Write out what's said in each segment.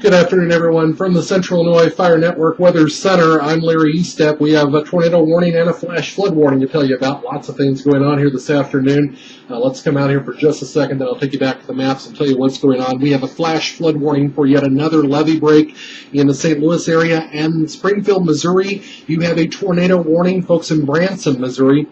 Good afternoon, everyone. From the Central Illinois Fire Network Weather Center, I'm Larry Eastep. We have a tornado warning and a flash flood warning to tell you about. Lots of things going on here this afternoon. Let's come out here for just a second, then I'll take you back to the maps and tell you what's going on. We have a flash flood warning for yet another levee break in the St. Louis area and Springfield, Missouri. You have a tornado warning, folks in Branson, Missouri.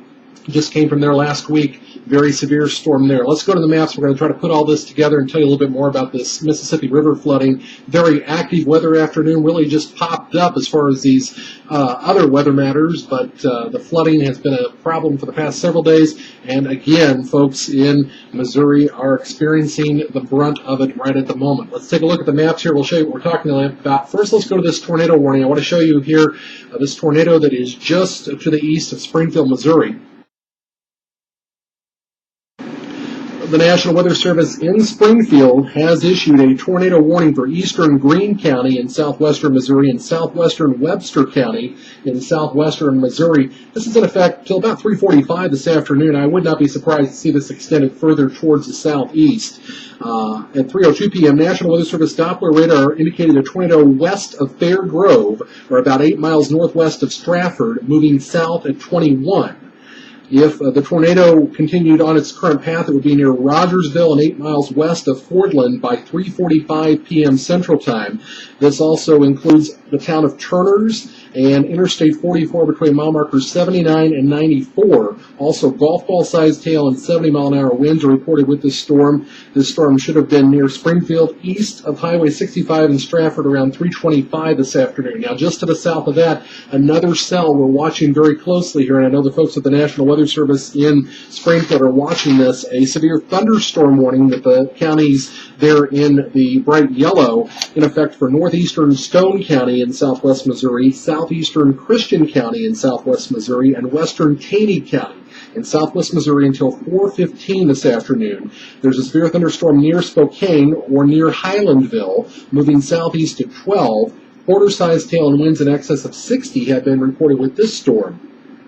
Just came from there last week. Very severe storm there. Let's go to the maps. We're going to try to put all this together and tell you a little bit more about this Mississippi River flooding. Very active weather afternoon. Really just popped up as far as these other weather matters, but the flooding has been a problem for the past several days. And again, folks in Missouri are experiencing the brunt of it right at the moment. Let's take a look at the maps here. We'll show you what we're talking about. First, let's go to this tornado warning. I want to show you here this tornado that is just to the east of Springfield, Missouri. The National Weather Service in Springfield has issued a tornado warning for eastern Greene County in southwestern Missouri and southwestern Webster County in southwestern Missouri. This is in effect till about 3:45 this afternoon. I would not be surprised to see this extended further towards the southeast. At 3:02 p.m., National Weather Service Doppler radar indicated a tornado west of Fair Grove, or about 8 miles northwest of Stratford, moving south at 21. If the tornado continued on its current path, it would be near Rogersville and 8 miles west of Fordland by 3:45 p.m. Central Time. This also includes the town of Turners and Interstate 44 between mile markers 79 and 94. Also, golf ball sized hail and 70-mile-an-hour winds are reported with this storm. This storm should have been near Springfield, east of Highway 65 in Stratford around 3:25 this afternoon. Now, just to the south of that, another cell we're watching very closely here, and I know the folks at the National Weather Service in Springfield are watching this, a severe thunderstorm warning that the counties there in the bright yellow in effect for northeastern Stone County in southwest Missouri, southeastern Christian County in southwest Missouri, and western Taney County in southwest Missouri until 4:15 this afternoon. There's a severe thunderstorm near Spokane or near Highlandville, moving southeast at 12. Quarter-sized hail and winds in excess of 60 have been reported with this storm.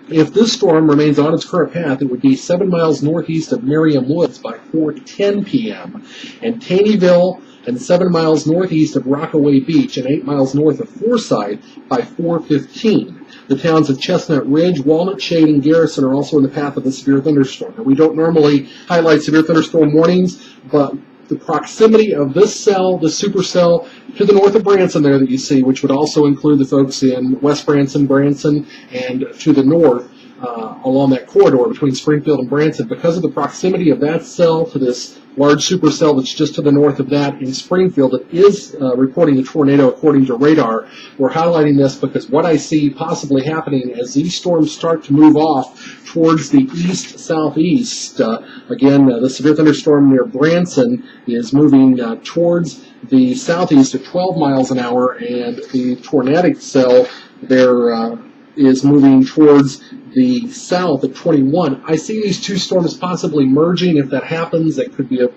If this storm remains on its current path, it would be 7 miles northeast of Merriam Woods by 4:10 p.m. and Taneyville and 7 miles northeast of Rockaway Beach and 8 miles north of Forsyth by 4:15. The towns of Chestnut Ridge, Walnut Shade, and Garrison are also in the path of the severe thunderstorm. Now, we don't normally highlight severe thunderstorm warnings, but the proximity of this cell, the supercell, to the north of Branson there that you see, which would also include the folks in West Branson, and to the north along that corridor between Springfield and Branson, because of the proximity of that cell to this large supercell that's just to the north of that in Springfield, it is reporting a tornado according to radar. We're highlighting this because what I see possibly happening as these storms start to move off towards the east-southeast, again, the severe thunderstorm near Branson is moving towards the southeast at 12 miles an hour, and the tornadic cell there is moving towards the south at 21. I see these two storms possibly merging. If that happens, that could be a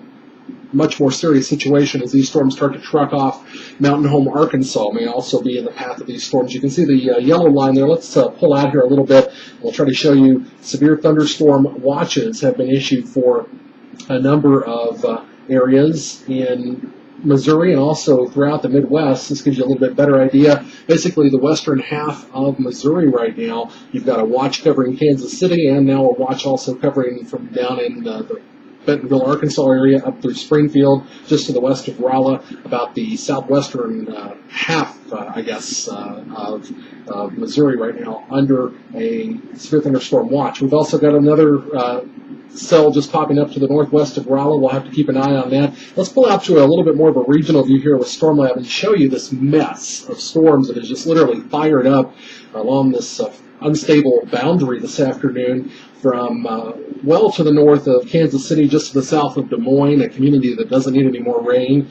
much more serious situation as these storms start to truck off. Mountain Home, Arkansas may also be in the path of these storms. You can see the yellow line there. Let's pull out here a little bit. We'll try to show you severe thunderstorm watches have been issued for a number of areas in Missouri and also throughout the Midwest. This gives you a little bit better idea. Basically, the western half of Missouri right now, you've got a watch covering Kansas City, and now a watch also covering from down in the Bentonville, Arkansas area up through Springfield, just to the west of Rolla, about the southwestern half, of Missouri right now under a severe thunderstorm watch. We've also got another cell just popping up to the northwest of Rolla. We'll have to keep an eye on that. Let's pull out to a little bit more of a regional view here with Stormlab and show you this mess of storms that is just literally fired up along this unstable boundary this afternoon from well to the north of Kansas City, just to the south of Des Moines, a community that doesn't need any more rain,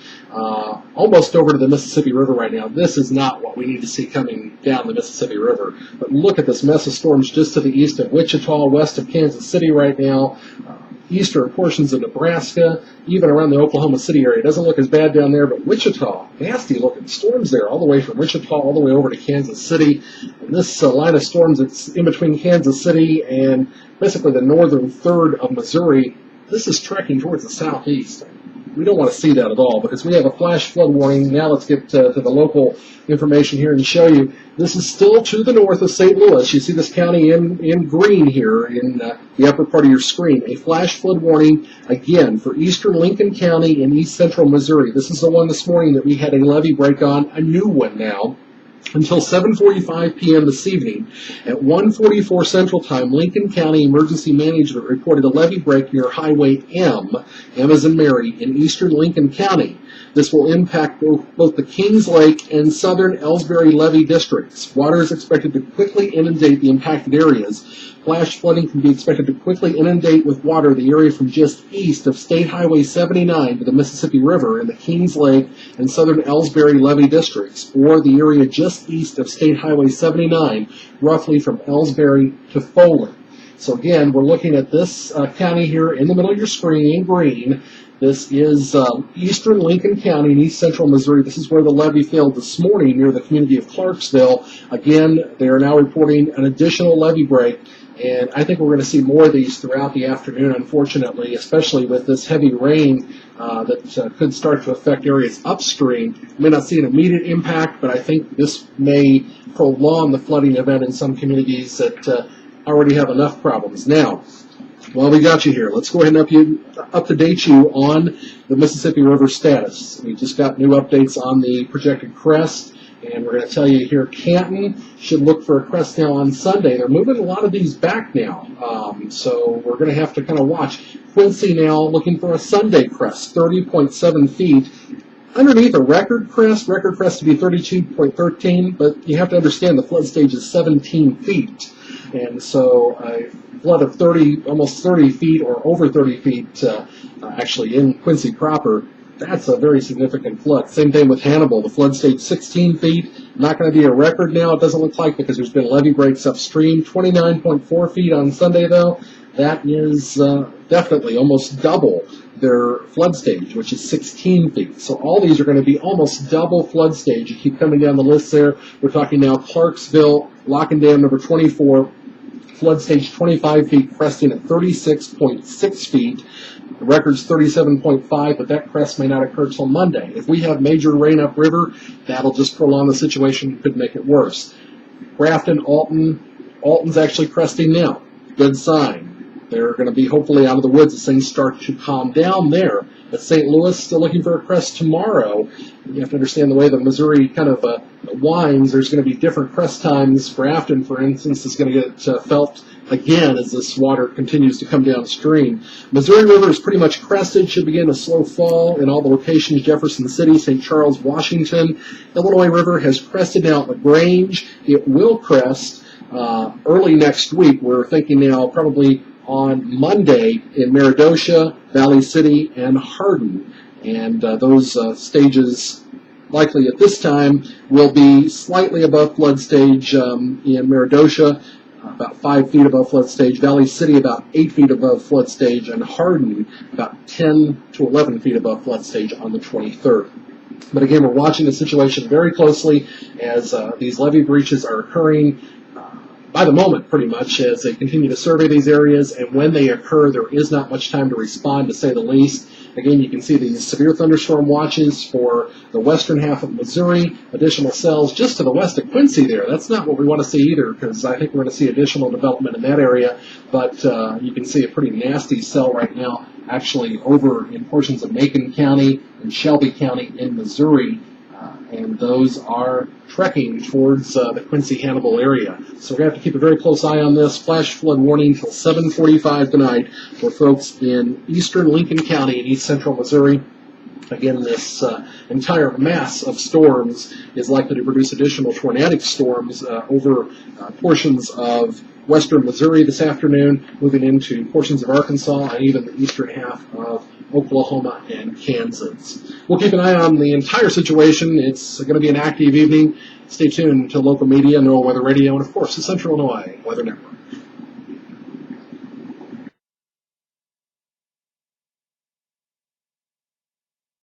almost over to the Mississippi River right now. This is not what we need to see coming down the Mississippi River. But look at this mess of storms just to the east of Wichita, west of Kansas City right now, eastern portions of Nebraska, even around the Oklahoma City area. It doesn't look as bad down there, but Wichita, nasty looking storms there, all the way from Wichita all the way over to Kansas City. And this line of storms, it's in between Kansas City and basically the northern third of Missouri. This is trekking towards the southeast. we don't want to see that at all because we have a flash flood warning. Now let's get to the local information here and show you. This is still to the north of St. Louis. You see this county in green here in the upper part of your screen. A flash flood warning, again, for eastern Lincoln County and east central Missouri. This is the one this morning that we had a levee break on, a new one now. Until 7:45 p.m. this evening, at 1:44 Central Time, Lincoln County Emergency Management reported a levee break near Highway M as in Mary, in eastern Lincoln County. This will impact both the Kings Lake and southern Ellsbury levee districts. Water is expected to quickly inundate the impacted areas. Flash flooding can be expected to quickly inundate with water the area from just east of State Highway 79 to the Mississippi River in the Kings Lake and southern Ellsbury levee districts, or the area just east of State Highway 79, roughly from Ellsbury to Foley. So again, we're looking at this county here in the middle of your screen in green. This is eastern Lincoln County in east central Missouri. This is where the levee failed this morning near the community of Clarksville. Again, they are now reporting an additional levee break. And I think we're going to see more of these throughout the afternoon, unfortunately, especially with this heavy rain that could start to affect areas upstream. We may not see an immediate impact, but I think this may prolong the flooding event in some communities that already have enough problems. Now, while we got you here, let's go ahead and up-to-date you on the Mississippi River status. We just got new updates on the projected crest. And we're going to tell you here, Canton should look for a crest now on Sunday. They're moving a lot of these back now, so we're going to have to kind of watch. Quincy now looking for a Sunday crest, 30.7 feet. Underneath a record crest to be 32.13, but you have to understand the flood stage is 17 feet. And so a flood of 30, almost 30 feet or over 30 feet actually in Quincy proper, that's a very significant flood. Same thing with Hannibal. The flood stage 16 feet. Not going to be a record now, it doesn't look like, because there's been levee breaks upstream. 29.4 feet on Sunday, though. That is definitely almost double their flood stage, which is 16 feet. So all these are going to be almost double flood stage. You keep coming down the list there. We're talking now Clarksville, Lock and Dam number 24, flood stage 25 feet, cresting at 36.6 feet. The record's 37.5, but that crest may not occur till Monday. If we have major rain upriver, that'll just prolong the situation, could make it worse. Grafton, Alton's actually cresting now. Good sign. They're going to be hopefully out of the woods as things start to calm down there. But St. Louis still looking for a crest tomorrow. You have to understand the way the Missouri kind of winds. There's going to be different crest times. Grafton, for instance, is going to get felt again as this water continues to come downstream. Missouri River is pretty much crested, should begin a slow fall in all the locations: Jefferson City, St. Charles, Washington. Illinois River has crested now at LaGrange. It will crest early next week. We're thinking now probably on Monday in Meredosia, Valley City, and Hardin. And those stages likely at this time will be slightly above flood stage in Meredosia, about 5 feet above flood stage, Valley City about 8 feet above flood stage, and Hardin about 10 to 11 feet above flood stage on the 23rd. But again, we're watching the situation very closely as these levee breaches are occurring by the moment, pretty much, as they continue to survey these areas, and when they occur, there is not much time to respond, to say the least. Again, you can see these severe thunderstorm watches for the western half of Missouri, additional cells just to the west of Quincy there. That's not what we want to see either, because I think we're going to see additional development in that area, but you can see a pretty nasty cell right now, actually over in portions of Macon County and Shelby County in Missouri. And those are trekking towards the Quincy-Hannibal area. So we're going to have to keep a very close eye on this. Flash flood warning until 7:45 tonight for folks in eastern Lincoln County and east central Missouri. Again, this entire mass of storms is likely to produce additional tornadic storms over portions of western Missouri this afternoon, moving into portions of Arkansas and even the eastern half of Oklahoma and Kansas. We'll keep an eye on the entire situation. It's going to be an active evening. Stay tuned to local media, NOAA Weather Radio, and of course the Central Illinois Weather Network.